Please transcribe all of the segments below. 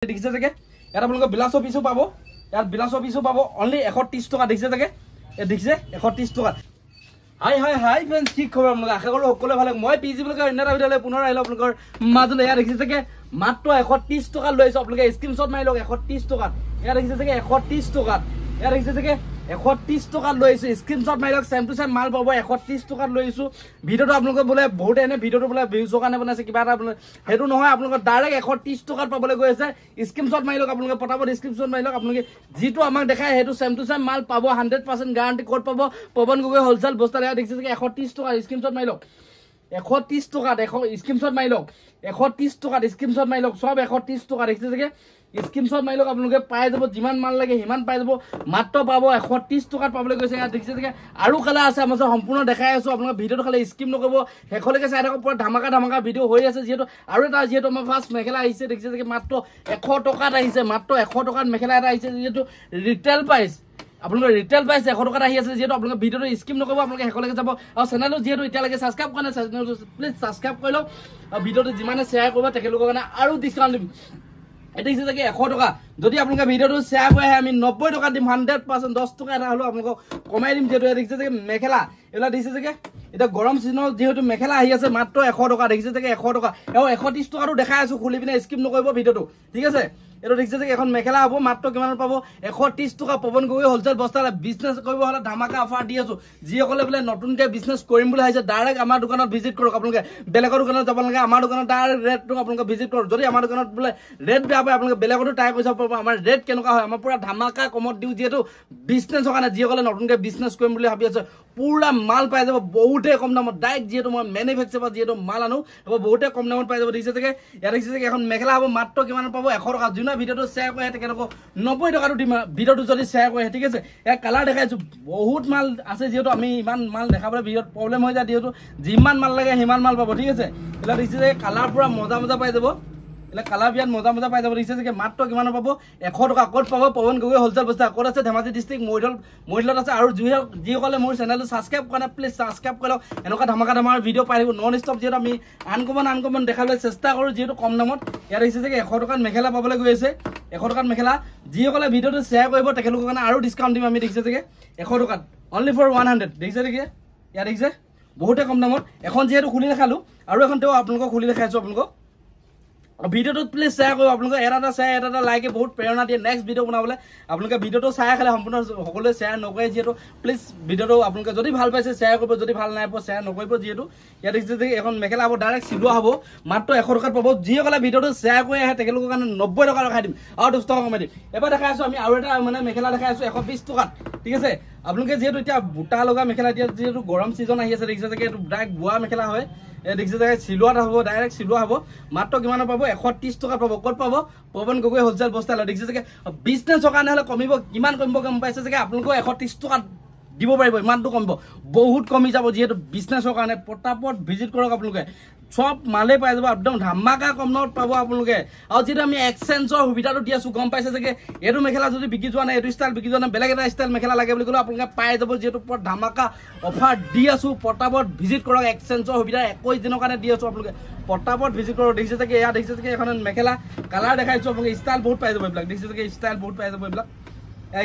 দেখিছে চাগে ইয়াত আপোনালোকে বিলাস পিছো পাব ইয়াত বিলাস পিছো পাব অনলি 130 টকা দেখিছে চাগে এ দেখিছে 130 টকা হাই হাই হাই ফ্ৰেন্ডছ কি খবৰ আপোনালোকে আশা কৰো সকলোৱে ভালে মই পিজি বুলি কয় ইনাৰা ভিডিঅ'লৈ পুনৰ আহিলো আপোনালোকৰ মাজলৈ ইয়াত দেখিছে চাগে মাত্ৰ 130 টকা লৈছো আপোনালোকে স্ক্ৰীনশ্বট মাৰি লওক 130 টকা ইয়াত দেখিছে চাগে 130 টকা ইয়াত দেখিছে চাগে 130 টকা লৈছো স্ক্ৰীনশ্বট মাৰি লওক সেম টু সেম মাল পাব 130 টকা লৈছো ভিডিঅ'টো আপোনালোকে বোলে বহুত এনে ভিডিঅ'টো বোলে ভিউজৰ কাৰণে বনাইছে কিবা এটা হেতু নহয় আপোনালোকে ডাইৰেক্ট 130 টকাত পাবলৈ গৈ আছে স্ক্ৰীনশ্বট মাৰি লওক আপোনালোকে পটাপট স্ক্ৰীনশ্বট মাৰি লওক আপোনালোকে যিটো আমাক দেখায় হেতু সেম টু সেম মাল পাব 100% গ্যাৰান্টি কোড পাব পৱন গগৈ হোলসেল বস্তাৰ ইয়াত দেখিছে চাগে 130 টকা স্ক্ৰীনশ্বট মাৰি লওক 130 টকাত স্ক্ৰীনশ্বট মাৰি লওক 130 টকাত স্ক্ৰীনশ্বট মাৰি লওক সব 130 টকা দেখিছে চাগে স্ক্ৰীনশ্বট মাৰি লওক আপোনালোকে পাই যাব যিমান মাল লাগে হিমান পাই যাব মাত্ৰ পাব 130 টকাত পাবলৈ গৈছে ইয়াত দেখিছে চাগে আৰু কালা আছে আমাৰ সম্পূৰ্ণ দেখাই আছো আপোনালোকে ভিডিঅ'টো খালি স্কিপ নকৰিব হেখলৈকে চাই থাকক পুৰা ধামাকা ভিডিঅ' হৈ আছে যেহেতু আৰু এটা যেহেতু আমাৰ ফাৰ্ষ্ট মেখেলা আহিছে দেখিছে চাগে মাত্ৰ 100 টকাত আহিছে মাত্ৰ 100 টকাত মেখেলা এটা আহিছে যেহেতু ৰিটেল প্ৰাইচ আপোনালোকৰ ৰিটেল প্ৰাইচ 100 টকাত আহি আছে যেহেতু আপোনালোকে ভিডিঅ'টো স্কিপ নকৰিব আপোনালোকে হেখলৈকে যাব আৰু চেনেলটো যেহেতু এতিয়ালৈকে সাবস্ক্ৰাইব কৰা নাই চেনেলটো প্লিজ সাবস্ক্ৰাইব কৰি লওক আৰু ভিডিঅ'টো যিমানে শ্বেয়াৰ কৰিব তেখেতলোকৰ কাৰণে আৰু ডিসকাউন্ট দিম এটা দেখিছে চাগে 100 টকা যদি আপোনালোকে ভিডিঅ'টো শ্বেয়াৰ কৰে আমি 90 টকা দিম 100% 10 টকা এটা হলো আপোনালোকক কমাই দিম যেহেতু দেখিছে চাগে মেখেলা এলা দেখিছে চাগে এটা গৰম সিজনত যেহেতু মেখেলা আহি আছে মাত্ৰ 100 টকা দেখিছে চাগে 100 টকা আৰু 130 টকাটো দেখাই আছো খুলি পিনে স্কিপ নকৰিব ভিডিঅ'টো ঠিক আছে এটো দেখিছে যে এখন মেখেলা হ'ব মাত্ৰ কিমান পাব 130 টকা পৱন গগৈ হোলসেল বস্তালে বিজনেস কৰিব হলে ধামাকা অফাৰ দি আছো যিসকলে বোলে নতুনকৈ বিজনেস কৰিম বুলি আহিছে ডাইৰেক্ট আমাৰ দোকানত ভিজিট কৰক আপোনালোকে বেলেগৰ দোকানত যাব লাগে আমাৰ দোকানত ডাইৰেক্ট ৰেটটো আপোনালোকে ভিজিট কৰক যদি আমাৰ দোকানত বোলে ৰেট বেয়া পায় আপোনালোকে বেলেগতো ট্ৰাই কৰি চাব পাৰিব আমাৰ ৰেট কেনেকুৱা হয় আমাৰ পুৰা ধামাকা কমত দিও যেহেতু বিজনেসৰ কাৰণে যিসকলে নতুনকৈ বিজনেস কৰিম বুলি ভাবি আছে পুৰা মাল পাই যাব বহুতে কম দামত ডাইৰেক্ট যেহেতু মই ম্যানুফ্যাকচাৰ যেহেতু মাল আনো বহুতে কম দামত পাই যাব দেখিছে চাগে ইয়াত দেখিছে চাগে এখন মেখেলা হ'ব মাত্ৰ কিমান পাব 100 টকা যোনা ভিডিঅ'টো শ্বেয়াৰ কৰে তেখেতক 90 টকাটো দিম ভিডিঅ'টো যদি শ্বেয়াৰ কৰে ঠিক আছে ইয়াৰ কালাৰ দেখাইছো বহুত মাল আছে যেহেতু আমি ইমান মাল দেখাবলৈ ভিডিঅ'ত প্ৰবলেম হৈ যায় যেহেতু যিমান মাল লাগে সিমান মাল পাব ঠিক আছে এলা দেখিছে যে কালাৰ পুৰা মজা পাই যাব এলা কালাৰ বিয়াত মজা পাই যাব দেখিছে যে মাত্ৰ কিমান পাব 100 টকা ক'ত পাব পৱন গগৈ হোলসেল বস্তা ক'ত আছে ধেমাজি ডিস্ট্ৰিক্ট মহিলত আছে আৰু যিসকলে মোৰ চেনেলটো সাবস্ক্ৰাইব কৰা নাই প্লিজ সাবস্ক্ৰাইব কৰি লওক এনেকুৱা ধামাকা ভিডিঅ' পাই থাকিব নন ষ্টপ যেহেতু আমি আনকমন দেখাবলৈ চেষ্টা কৰোঁ যেহেতু কম দামত ইয়াত দেখিছে যে 100 টকাত মেখেলা পাবলৈ গৈ আছে 100 টকাত মেখেলা যিসকলে ভিডিঅ'টো শ্বেয়াৰ কৰিব তেখেতলোকৰ কাৰণে আৰু ডিসকাউন্ট দিম আমি দেখিছে যে 100 টকাত অনলি ফৰ 100 দেখিছে নেকি ইয়াত দেখিছে বহুতে কম দামত এখন যেহেতু খুলি দেখালো আৰু এখন তেও আপোনালোকক খুলি দেখাইছো আপোনালোকক ভিডিঅ'টো প্লিজ শ্বেয়াৰ কৰিব আপোনালোকে এটা শ্বেয়াৰ এটা লাইকে বহুত প্ৰেৰণা দিয়ে নেক্সট ভিডিঅ' বনাবলৈ আপোনালোকে ভিডিঅ'টো চাই খালে সম্পূৰ্ণ সকলোৱে শ্বেয়াৰ নকৰে যেহেতু প্লিজ ভিডিঅ'টো আপোনালোকে যদি ভাল পাইছে শ্বেয়াৰ কৰিব যদি ভাল নাই পোৱা শ্বেয়াৰ নকৰিব যেহেতু ইয়াত দেখিছে যে এখন মেখেলা হ'ব ডাইৰেক্ট চিলোৱা হ'ব মাত্ৰ 100 টকাত পাব যিসকলে ভিডিঅ'টো শ্বেয়াৰ কৰি আহে তেখেতলোকৰ কাৰণে 90 টকা ৰখাই দিম আৰু 10 টকা কমাই দিম এবাৰ দেখাই আছো আমি আৰু এটা মানে মেখেলা দেখাই আছো 120 টকাত ঠিক আছে আপোনালোকে যেহেতু এতিয়া বুটা লগা মেখেলা এতিয়া যেহেতু গৰম সিজন আহি আছে দেখিছে যে এইটো ডাইৰেক্ট বোৱা মেখেলা হয় দেখিছে যে চিলোৱাত হ'ব ডাইৰেক্ট চিলোৱা হ'ব মাত্ৰ কিমান পাব 130 টকা পাব ক'ত পাব পৱন গগৈ হোলসেল বস্তালে দেখিছে যে বিজনেছৰ কাৰণে হলে কমিব কিমান কমিব গম পাইছে যে আপোনালোকক 130 টকা দিব পাৰিব ইমানটো কমিব বহুত কমি যাব যেহেতু বিজনেছৰ কাৰণে পটাপট ভিজিট কৰক আপোনালোকে সব মালে পাই যাব একদম ধামাকা কম দামত পাব আপোনালোকে আৰু যেটা আমি এক্সচেঞ্জৰ সুবিধাটো দি আছো গম পাইছে যে এটো মেখেলা যদি বিকি যোৱা নাই এটো ষ্টাইল বিকি যোৱা নাই বেলেগ এটা ষ্টাইল মেখেলা লাগে বুলি ক'লে আপোনালোকে পাই যাব যেটো পৰ ধামাকা অফাৰ দি আছো পটাপট ভিজিট কৰক এক্সচেঞ্জৰ সুবিধা 21 দিনৰ কাৰণে দি আছো আপোনালোকে পটাপট ভিজিট কৰক দেখিছে যে এয়া দেখিছে যে এখন মেখেলা কালাৰ দেখাইছো আপোনালোকে ষ্টাইল বহুত পাই যাব এইবিলাক দেখিছে যে ষ্টাইল বহুত পাই যাব এইবিলাক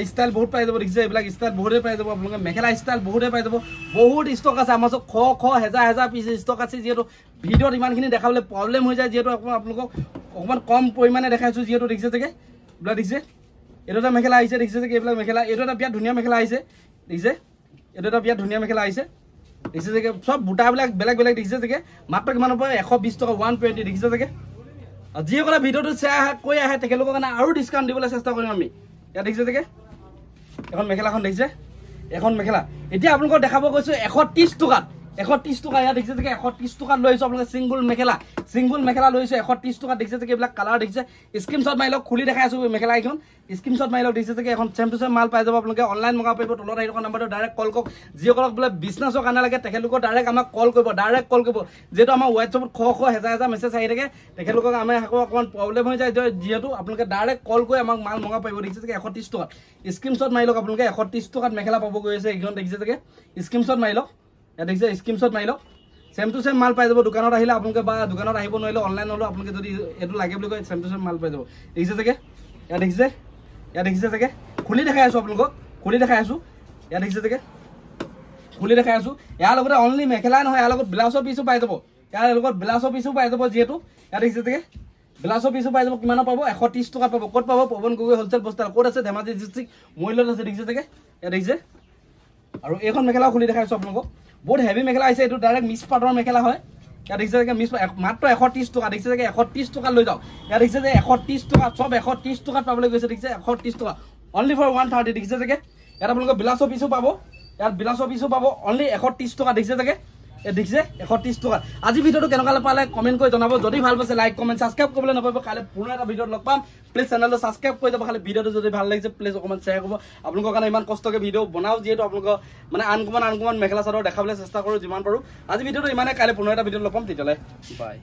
স্টাইল বহুত পাই যাব দেখিছে এইবিলাক ষ্টাইল বহুতে পাই যাব আপোনালোকে মেখেলা ষ্টাইল বহুতে পাই যাব বহুত ষ্টক আছে আমাৰ হাজাৰ পিস ষ্টক আছে যেহেতু ভিডিঅ'ত ইমানখিনি দেখাবলৈ প্ৰবলেম হৈ যায় যেহেতু আপোনালোকক অকমান কম পৰিমাণে দেখাইছো যেহেতু দেখিছে যে এইবিলাক দেখিছে এইটো এটা মেখেলা আহিছে দেখিছে যে এইবিলাক মেখেলা এইটো এটা বিৰাট ধুনীয়া মেখেলা আহিছে দেখিছে এইটো এটা বিৰাট ধুনীয়া মেখেলা আহিছে দেখিছে যে সব বুটাবিলাক বেলেগ দেখিছে যে মাত্ৰ কিমান হ'ব 120 টকা 120 দেখিছে যে যিসকলে ভিডিঅ'টো শ্বেয়াৰ কৰি আহে তেখেতলোকৰ কাৰণে আৰু ডিসকাউন্ট দিবলৈ চেষ্টা কৰিম আমি ইয়াত দেখিছে যে এখন মেখেলাখন দেখিছে এখন মেখেলা এতিয়া আপোনালোকক দেখাব গৈছো 130 টকাত 130 টকা ইয়াত দেখিছে যে 130 টকাত লৈছো আপোনালোকে সিঙ্গল মেখেলা লৈছো 130 টকাত দেখিছে যে এইবিলাক কালাৰ দেখিছে স্ক্ৰীনশ্বট মাৰি লওক খুলি দেখাই আছো মেখেলা এখন স্ক্ৰীনশ্বট মাৰি লওক দেখিছে যে এখন সেম টু সেম মাল পাই যাব আপোনালোকে অনলাইন মগাব পাৰিব তলত আহি থকা নম্বৰটো ডাইৰেক্ট কল কৰক যিসকলক বোলে বিজনেছৰ কাৰণে লাগে তেখেতলোকক ডাইৰেক্ট আমাক কল কৰিব যেহেতু আমাৰ হোৱাটছএপত হাজাৰ মেছেজ আহি থাকে তেখেতলোকক আমি অকমান প্ৰবলেম হৈ যায় যেহেতু আপোনালোকে ডাইৰেক্ট কল কৰি আমাক মাল মগাব পাৰিব দেখিছে যে 130 টকাত স্ক্ৰীনশ্বট মাৰি লওক আপোনালোকে 130 টকাত মেখেলা পাব গৈ আছে এইখন দেখিছে যে স্ক্ৰীনশ্বট মাৰি লওক ইয়াত দেখিছে স্ক্ৰীনশ্বট মাৰি লওক সেম টু সেম মাল পাই যাব দোকানত আহিলে আপোনালোকে বা দোকানত আহিব নোৱাৰিলে অনলাইন হ'লেও আপোনালোকে যদি এইটো লাগে বুলি কয় সেম টু সেম মাল পাই যাব দেখিছে চাগে ইয়াত দেখিছে চাগে খুলি দেখাই আছো আপোনালোকক খুলি দেখাই আছো ইয়াত দেখিছে চাগে খুলি দেখাই আছো ইয়াৰ লগতে অনলি মেখেলা নহয় ইয়াৰ লগত ব্লাউজৰ পিছো পাই যাব ইয়াৰ লগত ব্লাউজৰ পিছো পাই যাব যিহেতু ইয়াত দেখিছে চাগে ব্লাউজৰ পিছো পাই যাব কিমানৰ পাব 130 টকা পাব ক'ত পাব পৱন গগৈ হোলচেল বস্তাৰ ক'ত আছে ধেমাজি ডিস্ট্ৰিক্ট মইলত আছে দেখিছে চাগে ইয়াত দেখিছে আৰু এইখন মেখেলা খুলি দেখাই আছো আপোনালোকক বহুত হেভি মেখেলা আছে এইটো ডাইৰেক্ট মিক্স পাটৰ মেখেলা হয় ইয়াত দেখিছে চাগে মিক্স মাত্ৰ 130 টকা দেখিছে চাগে 130 টকা লৈ যাওক ইয়াত দেখিছে যে 130 টকা সব 130 টকাত পাবলৈ গৈছে দেখিছে 130 টকা অনলি ফৰ 130 দেখিছে চাগে ইয়াত আপোনালোকে ব্লাউজৰ পিছো পাব ইয়াত ব্লাউজৰ পিছো পাব অনলি 130 টকা দেখিছে চাগে দেখিছে 130 টকা আজি ভিডিওটো কেনেকুৱা পালে কমেন্ট কৰি জনাব যদি ভাল পাইছে লাইক কমেন্ট সাবস্ক্ৰাইব কৰিবলৈ নপাব কাইলৈ পুনৰ এটা ভিডিওত লগ পাম প্লিজ চেনেলটো সাবস্ক্ৰাইব কৰি দিব খালি ভিডিওটো যদি ভাল লাগিছে প্লিজ অকমান শ্বেয়াৰ কৰিব আপোনালোকৰ কাৰণে ইমান কষ্টকে ভিডিও বনাও যিহেতু আপোনালোকৰ মানে আনকমন মেখেলা চাদৰ দেখাবলৈ চেষ্টা কৰো যিমান পাৰো আজি ভিডিওটো ইমানে কাইলৈ পুনৰ এটা ভিডিওত লগ পাম তেতিয়ালৈ বাই